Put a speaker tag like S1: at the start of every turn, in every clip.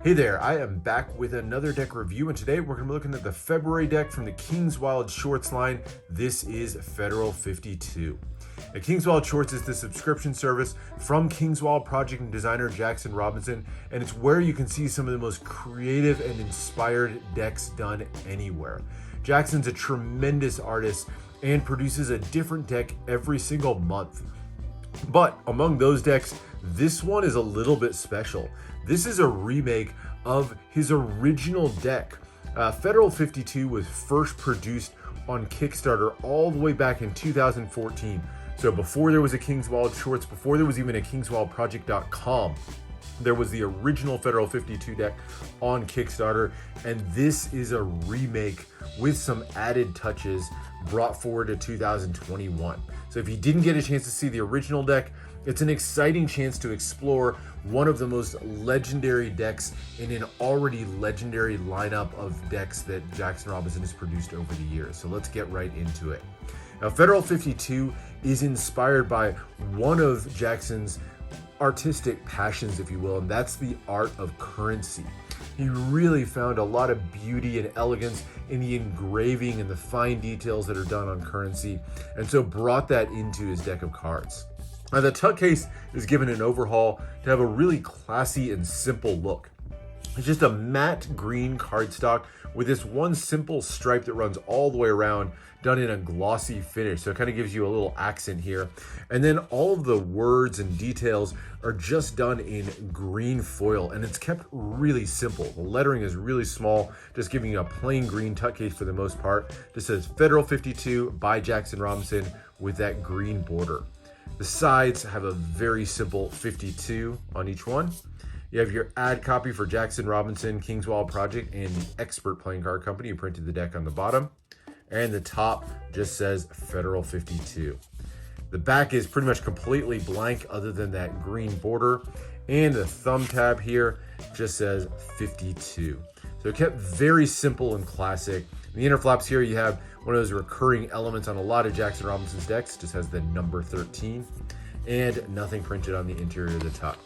S1: Hey there, I am back with another deck review, and today we're going to be looking at the February deck from the King's Wild Shorts line. This is Federal 52. Now, King's Wild Shorts is the subscription service from King's Wild project and designer Jackson Robinson, and it's where you can see some of the most creative and inspired decks done anywhere. Jackson's a tremendous artist and produces a different deck every single month. But among those decks, this one is a little bit special. This is a remake of his original deck. Federal 52 was first produced on Kickstarter all the way back in 2014. So before there was a King's Wild Shorts, before there was even a KingsWildProject.com, there was the original Federal 52 deck on Kickstarter, and this is a remake with some added touches brought forward to 2021. So if you didn't get a chance to see the original deck, it's an exciting chance to explore one of the most legendary decks in an already legendary lineup of decks that Jackson Robinson has produced over the years. So let's get right into it. Now, Federal 52 is inspired by one of Jackson's artistic passions, if you will, and that's the art of currency. He really found a lot of beauty and elegance in the engraving and the fine details that are done on currency, and so brought that into his deck of cards. Now, the tuck case is given an overhaul to have a really classy and simple look. It's just a matte green cardstock with this one simple stripe that runs all the way around, done in a glossy finish. So it kind of gives you a little accent here. And then all of the words and details are just done in green foil, and it's kept really simple. The lettering is really small, just giving you a plain green tuck case for the most part. Just says Federal 52 by Jackson Robinson with that green border. The sides have a very simple 52 on each one. You have your ad copy for Jackson Robinson, King's Wild Project, and the Expert Playing Card Company, who printed the deck on the bottom. And the top just says Federal 52. The back is pretty much completely blank other than that green border. And the thumb tab here just says 52. So it kept very simple and classic. In the inner flaps here, you have one of those recurring elements on a lot of Jackson Robinson's decks. Just has the number 13 and nothing printed on the interior of the tuck.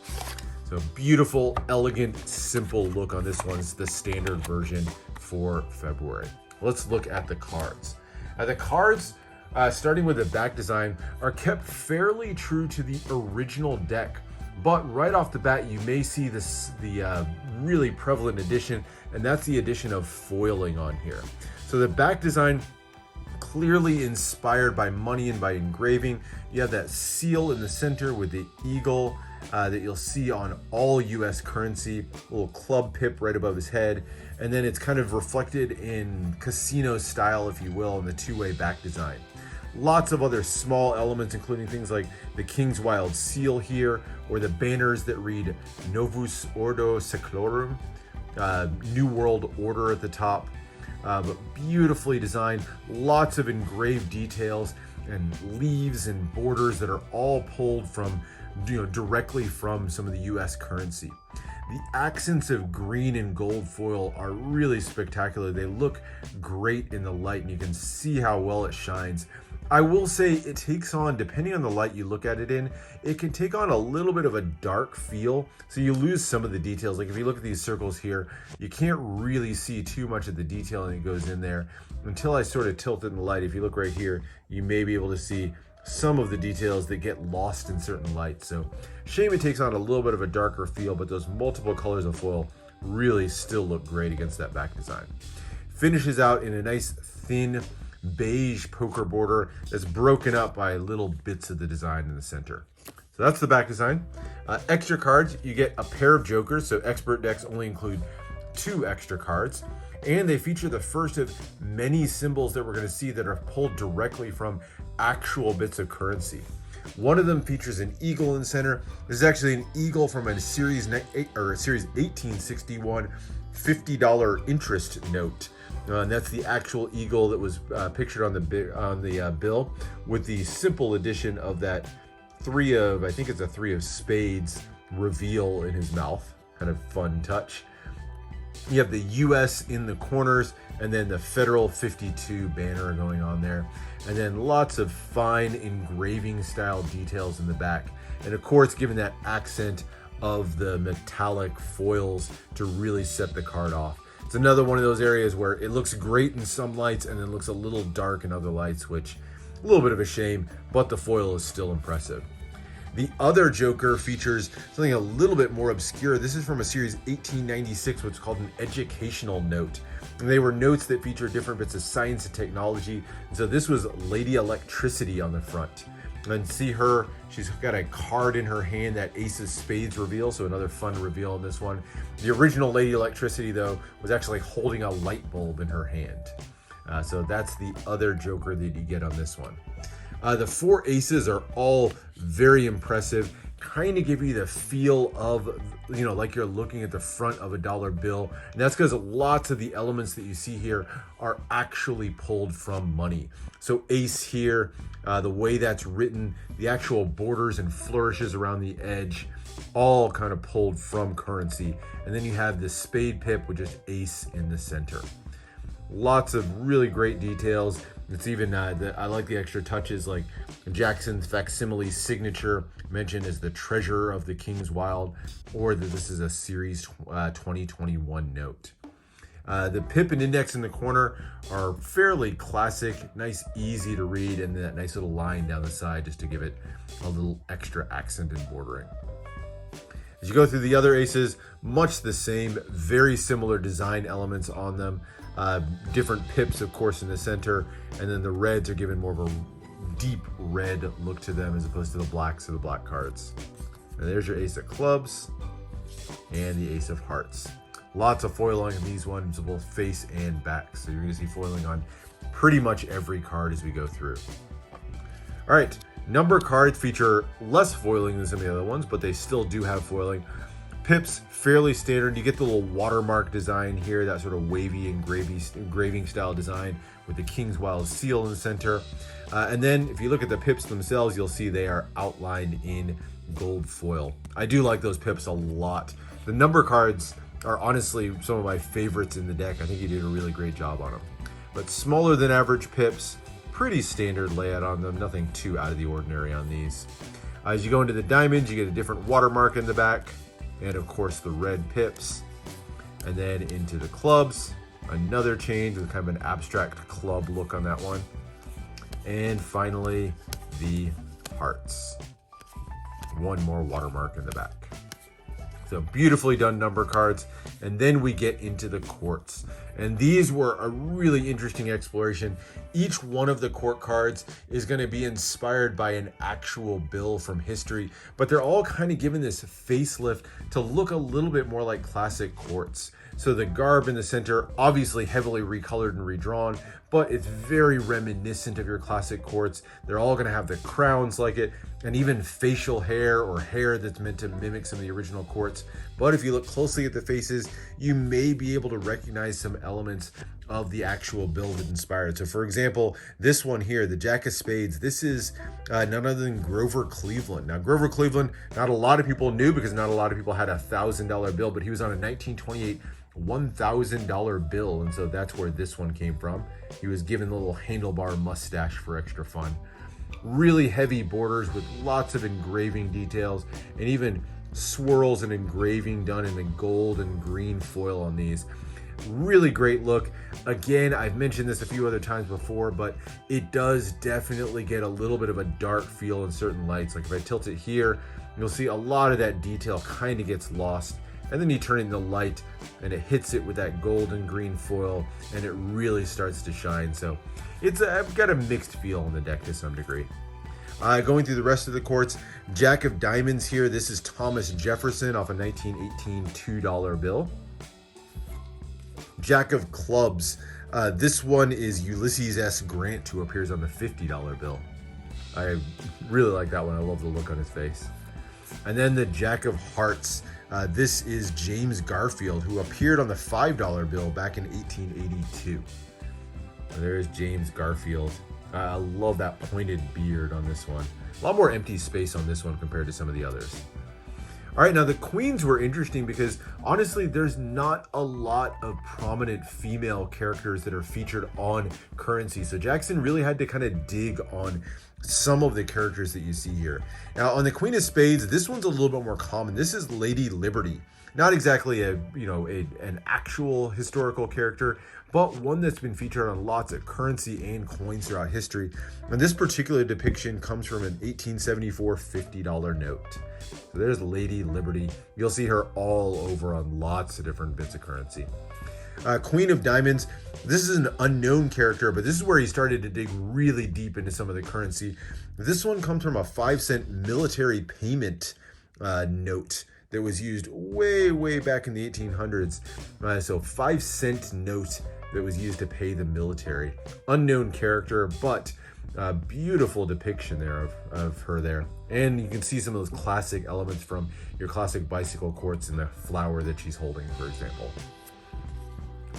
S1: So beautiful, elegant, simple look on this one. It's the standard version for February. Let's look at the cards. The cards, starting with the back design, are kept fairly true to the original deck. But right off the bat, you may see the really prevalent addition, and that's the addition of foiling on here. So the back design, clearly inspired by money and by engraving. You have that seal in the center with the eagle that you'll see on all US currency, a little club pip right above his head, and then it's kind of reflected in casino style, if you will, in the two-way back design. Lots of other small elements, including things like the King's Wild seal here, or the banners that read Novus Ordo Seclorum, New World Order at the top. But beautifully designed, lots of engraved details and leaves and borders that are all pulled from, directly from some of the US currency. The accents of green and gold foil are really spectacular. They look great in the light, and you can see how well it shines. I will say it takes on, depending on the light you look at it in, it can take on a little bit of a dark feel, so you lose some of the details. Like if you look at these circles here, you can't really see too much of the detailing that goes in there until I sort of tilt it in the light. If you look right here, you may be able to see some of the details that get lost in certain lights. So shame it takes on a little bit of a darker feel, but those multiple colors of foil really still look great against that back design. Finishes out in a nice thin beige poker border that's broken up by little bits of the design in the center. So that's the back design. Extra cards, you get a pair of jokers, so expert decks only include 2 extra cards, and they feature the first of many symbols that we're going to see that are pulled directly from actual bits of currency. One of them features an eagle in the center. This is actually an eagle from a series 1861 $50 interest note. And that's the actual eagle that was pictured on the bill, with the simple addition of that I think it's a 3 of spades reveal in his mouth. Kind of fun touch. You have the US in the corners, and then the Federal 52 banner going on there. And then lots of fine engraving style details in the back. And of course, given that accent of the metallic foils to really set the card off. It's another one of those areas where it looks great in some lights and then looks a little dark in other lights, which a little bit of a shame, but the foil is still impressive. The other Joker features something a little bit more obscure. This is from a series 1896, what's called an educational note. And they were notes that feature different bits of science and technology. And so this was Lady Electricity on the front. And see her, she's got a card in her hand, that Ace of Spades reveal, so another fun reveal in this one. The original Lady Electricity, though, was actually holding a light bulb in her hand. So that's the other Joker that you get on this one. The 4 aces are all very impressive, kind of give you the feel of, like you're looking at the front of a dollar bill. And that's because lots of the elements that you see here are actually pulled from money. So ace here, the way that's written, the actual borders and flourishes around the edge, all kind of pulled from currency. And then you have the spade pip with just ace in the center. Lots of really great details. It's even, I like the extra touches, like Jackson's facsimile signature mentioned as the treasurer of the King's Wild, or that this is a series 2021 note. The pip and index in the corner are fairly classic, nice, easy to read, and that nice little line down the side just to give it a little extra accent and bordering. As you go through the other aces, much the same, very similar design elements on them. Different pips, of course, in the center, and then the reds are given more of a deep red look to them as opposed to the blacks of the black cards. And there's your ace of clubs and the ace of hearts. Lots of foiling on these ones, both face and back. So you're going to see foiling on pretty much every card as we go through. All right, number cards feature less foiling than some of the other ones, but they still do have foiling. Pips, fairly standard. You get the little watermark design here, that sort of wavy engraving style design with the King's Wild seal in the center. And then if you look at the pips themselves, you'll see they are outlined in gold foil. I do like those pips a lot. The number cards are honestly some of my favorites in the deck. I think you did a really great job on them. But smaller than average pips, pretty standard layout on them, nothing too out of the ordinary on these. As you go into the diamonds, you get a different watermark in the back, and of course the red pips. And then into the clubs, another change with kind of an abstract club look on that one. And finally, the hearts. One more watermark in the back. So beautifully done number cards. And then we get into the courts. And these were a really interesting exploration. Each one of the court cards is going to be inspired by an actual bill from history, but they're all kind of given this facelift to look a little bit more like classic courts. So the garb in the center, obviously heavily recolored and redrawn, but it's very reminiscent of your classic courts. They're all going to have the crowns like it, and even facial hair or hair that's meant to mimic some of the original courts. But if you look closely at the faces, you may be able to recognize some elements of the actual bill that inspired. So for example, this one here, the Jack of Spades, this is none other than Grover Cleveland. Now Grover Cleveland, not a lot of people knew because not a lot of people had a $1,000 bill, but he was on a 1928 $1,000 bill, and so that's where this one came from. He was given the little handlebar mustache for extra fun. Really heavy borders with lots of engraving details, and even swirls and engraving done in the gold and green foil on these. Really great look. Again, I've mentioned this a few other times before, but it does definitely get a little bit of a dark feel in certain lights. Like if I tilt it here, you'll see a lot of that detail kind of gets lost. And then you turn it in the light and it hits it with that gold and green foil and it really starts to shine. So I've got a mixed feel in the deck to some degree. Going through the rest of the courts, Jack of Diamonds here. This is Thomas Jefferson off a 1918 $2 bill. Jack of Clubs. This one is Ulysses S. Grant, who appears on the $50 bill. I really like that one. I love the look on his face. And then the Jack of Hearts. This is James Garfield, who appeared on the $5 bill back in 1882. There's James Garfield. I love that pointed beard on this one. A lot more empty space on this one compared to some of the others. All right, now the queens were interesting because honestly, there's not a lot of prominent female characters that are featured on currency. So Jackson really had to kind of dig on some of the characters that you see here. Now on the Queen of Spades, this one's a little bit more common. This is Lady Liberty. Not exactly an actual historical character, but one that's been featured on lots of currency and coins throughout history. And this particular depiction comes from an 1874 $50 note. So there's Lady Liberty. You'll see her all over on lots of different bits of currency. Queen of Diamonds, this is an unknown character, but this is where he started to dig really deep into some of the currency. This one comes from a 5-cent military payment note that was used way back in the 1800s. So 5-cent note that was used to pay the military. Unknown character, but beautiful depiction there of her there. And you can see some of those classic elements from your classic bicycle quartz and the flower that she's holding, for example.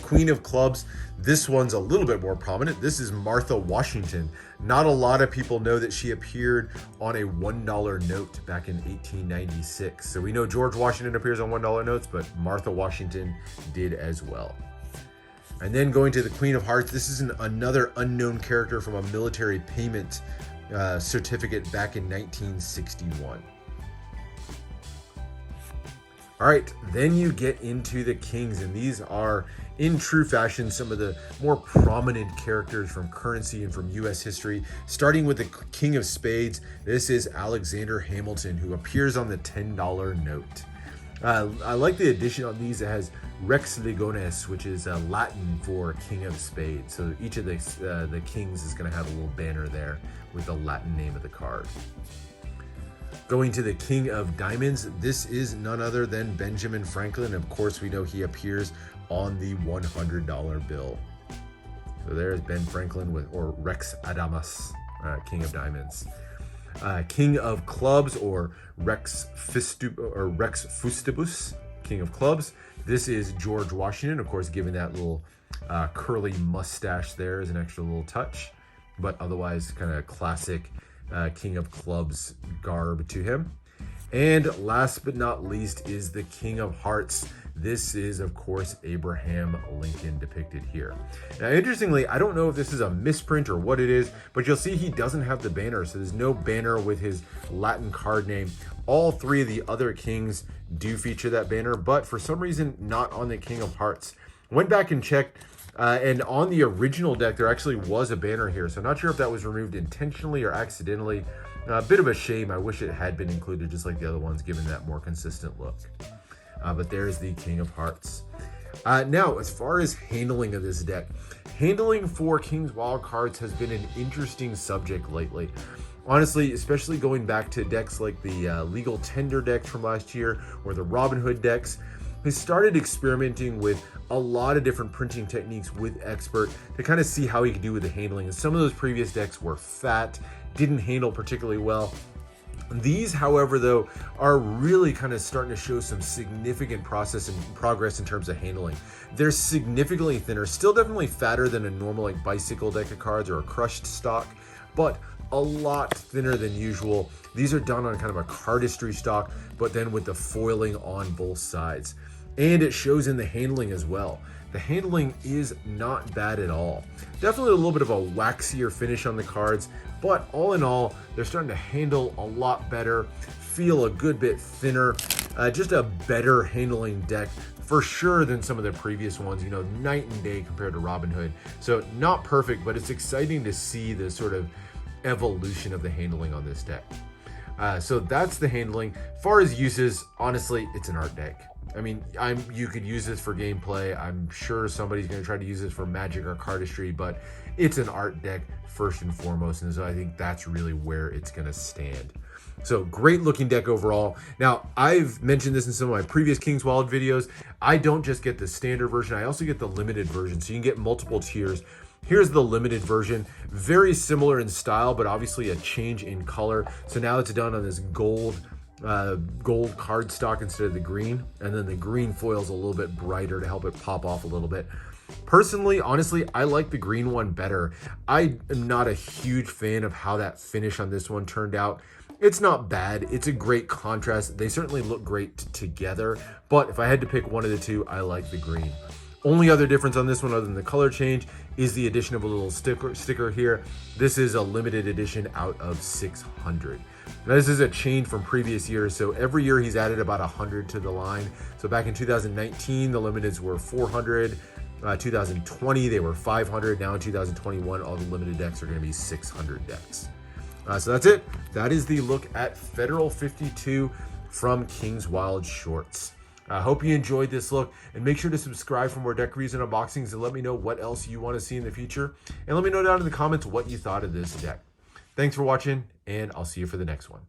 S1: Queen of Clubs, this one's a little bit more prominent. This is Martha Washington. Not a lot of people know that she appeared on a $1 note back in 1896. So we know George Washington appears on $1 notes, but Martha Washington did as well. And then going to the Queen of Hearts, this is another unknown character from a military payment certificate back in 1961. All right, then you get into the kings, and these are, in true fashion, some of the more prominent characters from currency and from U.S. history. Starting with the King of Spades, this is Alexander Hamilton, who appears on the $10 note. I like the addition on these. It has Rex Legones, which is Latin for King of Spades. So each of the kings is going to have a little banner there with the Latin name of the card. Going to the King of Diamonds, this is none other than Benjamin Franklin. Of course, we know he appears on the $100 bill. So there's Ben Franklin or Rex Adamas, King of Diamonds. King of Clubs, or Rex Fustibus, King of Clubs. This is George Washington, of course, giving that little curly mustache there as an extra little touch, but otherwise kind of classic King of Clubs garb to him. And last but not least is the King of Hearts. This is, of course, Abraham Lincoln depicted here. Now, interestingly, I don't know if this is a misprint or what it is, but you'll see he doesn't have the banner. So there's no banner with his Latin card name. All three of the other kings do feature that banner, but for some reason, not on the King of Hearts. Went back and checked, and on the original deck, there actually was a banner here. So I'm not sure if that was removed intentionally or accidentally. A bit of a shame. I wish it had been included just like the other ones, given that more consistent look. But there's the King of Hearts. Now, as far as handling of this deck, handling for King's Wild cards has been an interesting subject lately. Honestly, especially going back to decks like the Legal Tender decks from last year or the Robin Hood decks, they started experimenting with a lot of different printing techniques with Expert to kind of see how he could do with the handling. And some of those previous decks were fat, didn't handle particularly well. These, however, though, are really kind of starting to show some significant progress in terms of handling. They're significantly thinner, still definitely fatter than a normal like bicycle deck of cards or a crushed stock, but a lot thinner than usual. These are done on kind of a cardistry stock, but then with the foiling on both sides. And it shows in the handling as well. The handling is not bad at all. Definitely a little bit of a waxier finish on the cards, but all in all, they're starting to handle a lot better, feel a good bit thinner, just a better handling deck for sure than some of the previous ones, night and day compared to Robin Hood. So not perfect, but it's exciting to see the sort of evolution of the handling on this deck. So that's the handling. As far as uses, honestly, it's an art deck. I mean, you could use this for gameplay. I'm sure somebody's going to try to use this for Magic or cardistry, but it's an art deck first and foremost, and so I think that's really where it's going to stand. So great looking deck overall. Now, I've mentioned this in some of my previous King's Wild videos. I don't just get the standard version, I also get the limited version, so you can get multiple tiers. Here's the limited version, very similar in style, but obviously a change in color. So now it's done on this gold cardstock instead of the green, and then the green foil's a little bit brighter to help it pop off a little bit. Personally, honestly, I like the green one better. I am not a huge fan of how that finish on this one turned out. It's not bad. It's a great contrast. They certainly look great together, but if I had to pick one of the two, I like the green. Only other difference on this one other than the color change is the addition of a little sticker here. This is a limited edition out of 600. Now this is a change from previous years, so every year he's added about 100 to the line. So back in 2019, the limiteds were 400. 2020, they were 500. Now in 2021, all the limited decks are going to be 600 decks. So that's it. That is the look at Federal 52 from King's Wild Shorts. I hope you enjoyed this look, and make sure to subscribe for more deck reviews and unboxings, and let me know what else you want to see in the future. And let me know down in the comments what you thought of this deck. Thanks for watching, and I'll see you for the next one.